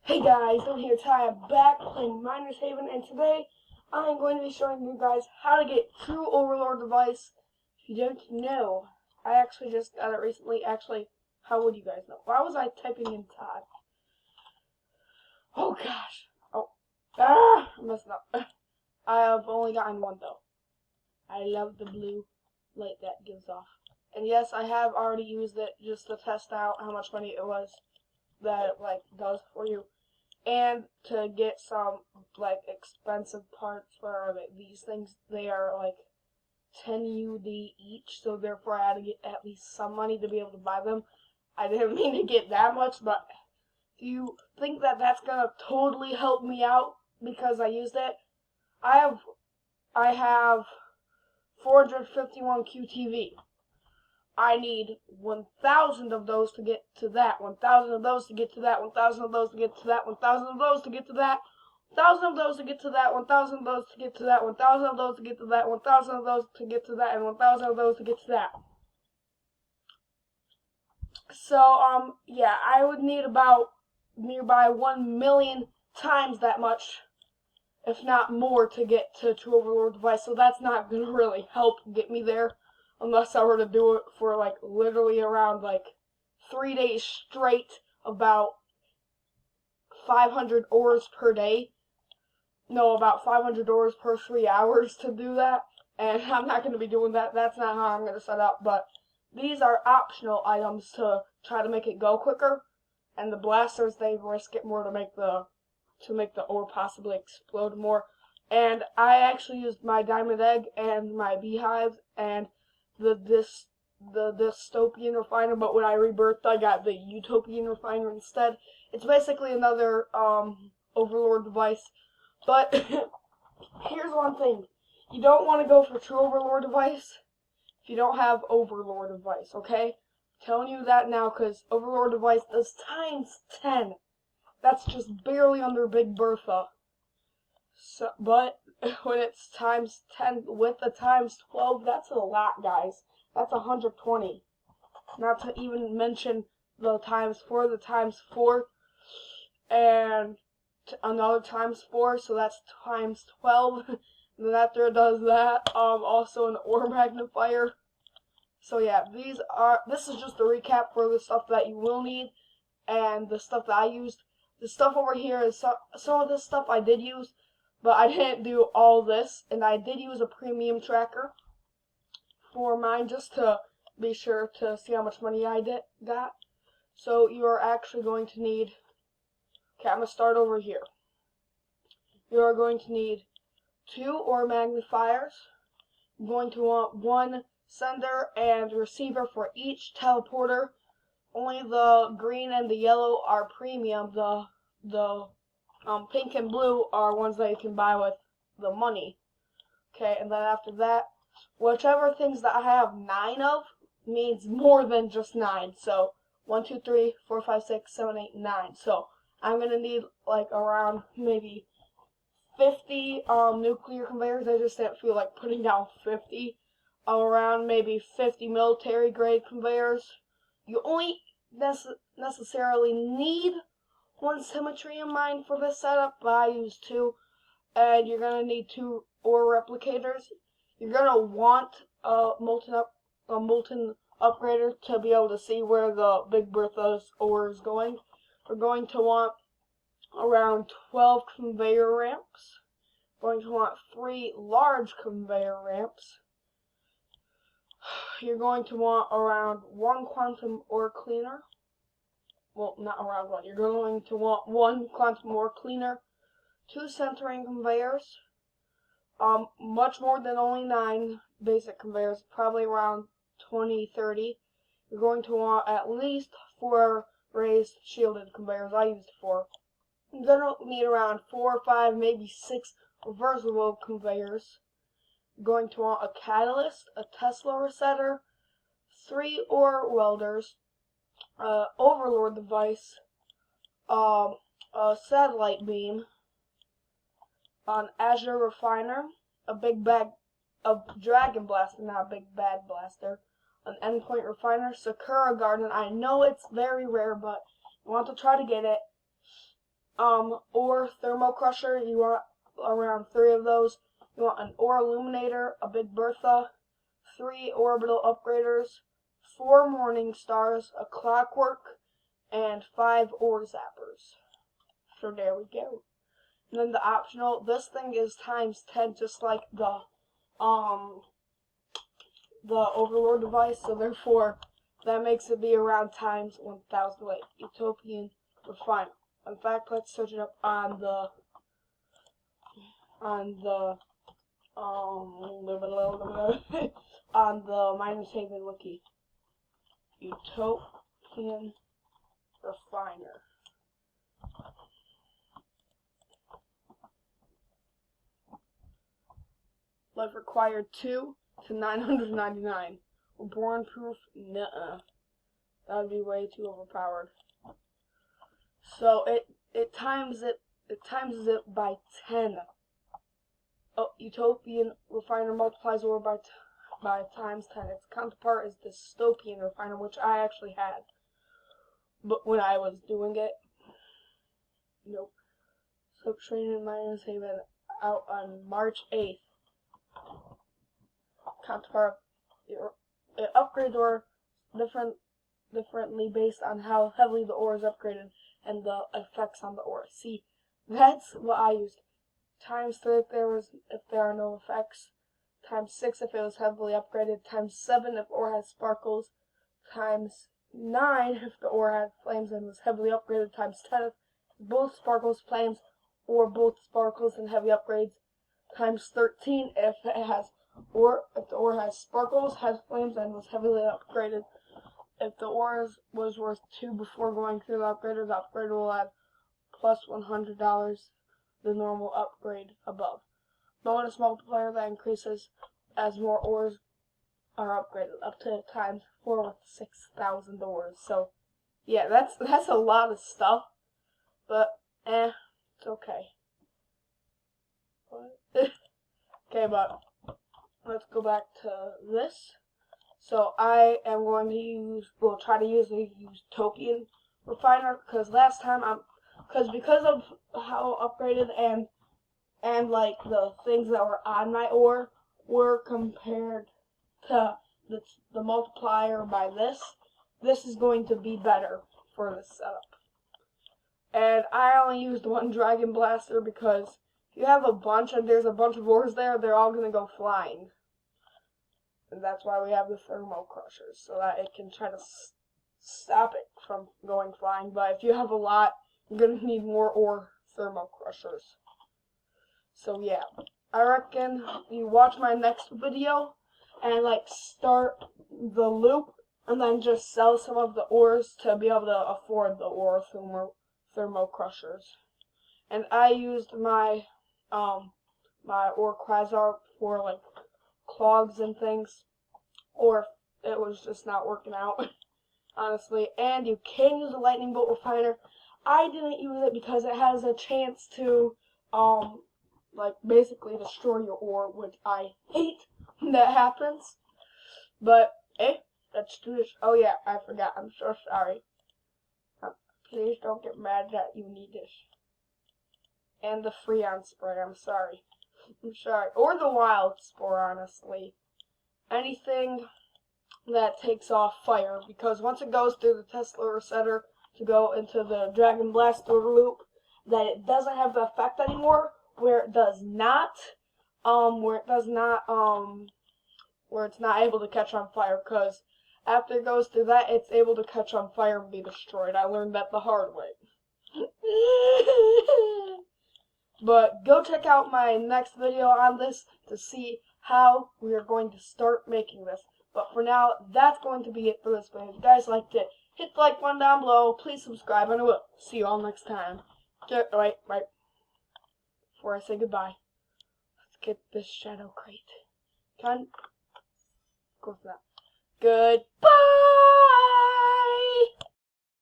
Hey guys, I'm here Ty. I'm back playing Miners Haven, and today I'm going to be showing you guys how to get true Overlord device. If you don't know, I actually just got it recently. Actually, how would you guys know? Why was I typing in Todd? Oh gosh. I messed up. I have only gotten one though. I love the blue light that gives off. And yes, I have already used it just to test out how much money it was that it does for you. And to get some expensive parts for these things, they are 10 UD each, so therefore I had to get at least some money to be able to buy them. I didn't mean to get that much, but do you think that that's gonna totally help me out because I used it? I have 451 QTV. I need 1,000 of those to get to that, 1,000 of those to get to that, 1,000 of those to get to that, 1,000 of those to get to that, 1,000 of those to get to that, 1,000 of those to get to that, 1,000 of those to get to that, 1,000 of those to get to that, and 1,000 of those to get to that. So, yeah, I would need about nearby 1 million times that much, if not more, to get to True Overlord device, so that's not going to really help get me there. Unless I were to do it for literally around 3 days straight, about 500 ores per day. No, about 500 ores per 3 hours to do that. And I'm not going to be doing that. That's not how I'm going to set up. But these are optional items to try to make it go quicker. And the blasters, they risk it more to make the ore possibly explode more. And I actually used my diamond egg and my beehive and the dystopian refiner, but when I rebirthed I got the utopian refiner instead. It's basically another overlord device. But here's one thing. You don't want to go for true overlord device if you don't have overlord device, okay? I'm telling you that now because overlord device does times 10. That's just barely under Big Bertha. So, but when it's times 10 with the times 12, that's a lot, guys. That's 120. Not to even mention the times 4, and another times 4, so that's times 12. And then after it does that, also an ore magnifier. So yeah, this is just a recap for the stuff that you will need, and the stuff that I used. The stuff over here is some of this stuff I did use, but I didn't do all this, and I did use a premium tracker for mine just to be sure to see how much money I got. So you are actually going to need, okay, I'm going to start over here. You are going to need 2 ore magnifiers. You're going to want 1 sender and receiver for each teleporter. Only the green and the yellow are premium. The pink and blue are ones that you can buy with the money. Okay, and then after that, whichever things that I have 9 of means more than just 9. So 1, 2, 3, 4, 5, 6, 7, 8, 9. So I'm gonna need around maybe 50 nuclear conveyors. I just didn't feel like putting down 50. Around maybe 50 military grade conveyors. You only necessarily need 1 symmetry in mind for this setup, but I use 2. And you're gonna need 2 ore replicators. You're gonna want a molten upgrader to be able to see where the Big Bertha's ore is going. We're going to want around 12 conveyor ramps. We're going to want 3 large conveyor ramps. You're going to want around 1 quantum ore cleaner. Well, not around 1. You're going to want 1 quantum ore cleaner, 2 centering conveyors, much more than only 9 basic conveyors, probably around 20, 30. You're going to want at least 4 raised shielded conveyors. I used 4. You're going to need around 4 or 5, maybe 6 reversible conveyors. You're going to want a catalyst, a Tesla resetter, 3 ore welders, overlord device, a satellite beam, an azure refiner, a big bag of dragon blaster, not a big bad blaster, an endpoint refiner, Sakura garden. I know it's very rare, but you want to try to get it. ore thermo crusher. You want around 3 of those. You want an ore illuminator, a Big Bertha, 3 orbital upgraders, 4 morning stars, a clockwork, and 5 ore zappers. So there we go. And then the optional, this thing is times 10, just like the Overlord device, so therefore that makes it be around times 1000. Wait, Utopian Refiner. In fact, let's search it up on the on the Miners Haven wiki. Utopian Refiner. Life required 2 to 999. Reborn proof? Nuh-uh. That would be way too overpowered. So it times it by 10. Oh, Utopian Refiner multiplies ore by times 10. Its counterpart is the Dystopian Refiner, which I actually had, but when I was doing it, nope. So training Miners Haven out on March 8th. Counterpart, it upgrades ore differently based on how heavily the ore is upgraded and the effects on the ore. See, that's what I used. Times 3 if there are no effects. Times 6 if it was heavily upgraded. Times 7 if ore has sparkles. Times 9 if the ore had flames and was heavily upgraded. Times 10 if both sparkles, flames, or both sparkles and heavy upgrades. Times 13 if it has if the ore has sparkles, has flames, and was heavily upgraded. If the ore was worth 2 before going through the upgrade will add plus $100 the normal upgrade above. Bonus multiplier that increases as more ores are upgraded, up to times 4 with 6,000 ores. So yeah, that's a lot of stuff, but it's okay. Okay, but let's go back to this. So I am going to try to use the Utopian Refiner, because last time because of how upgraded and like the things that were on my ore were compared to the multiplier by this is going to be better for this setup. And I only used 1 Dragon Blaster because if you have a bunch and there's a bunch of ores there, they're all going to go flying. And that's why we have the thermo crushers, so that it can try to stop it from going flying. But if you have a lot, you're going to need more ore thermo crushers. So yeah, I reckon you watch my next video and like start the loop and then just sell some of the ores to be able to afford the ore thermo crushers. And I used my my ore quasar for like clogs and things, or it was just not working out, honestly. And you can use a lightning bolt refiner. I didn't use it because it has a chance to like basically destroy your ore, which I hate when that happens. But let's do this. Oh yeah, I forgot. I'm so sorry. Please don't get mad that you need this. And the Freon spray. I'm sorry. I'm sorry. Or the wild spore, honestly. Anything that takes off fire, because once it goes through the Tesla resetter to go into the Dragon Blaster loop, that it doesn't have the effect anymore, where it's not able to catch on fire, because after it goes through that, it's able to catch on fire and be destroyed. I learned that the hard way. But go check out my next video on this to see how we are going to start making this. But for now, that's going to be it for this video. If you guys liked it, hit the like button down below. Please subscribe, and I will see you all next time. Wait. Before I say goodbye, let's get this shadow crate. Go for that. Goodbye!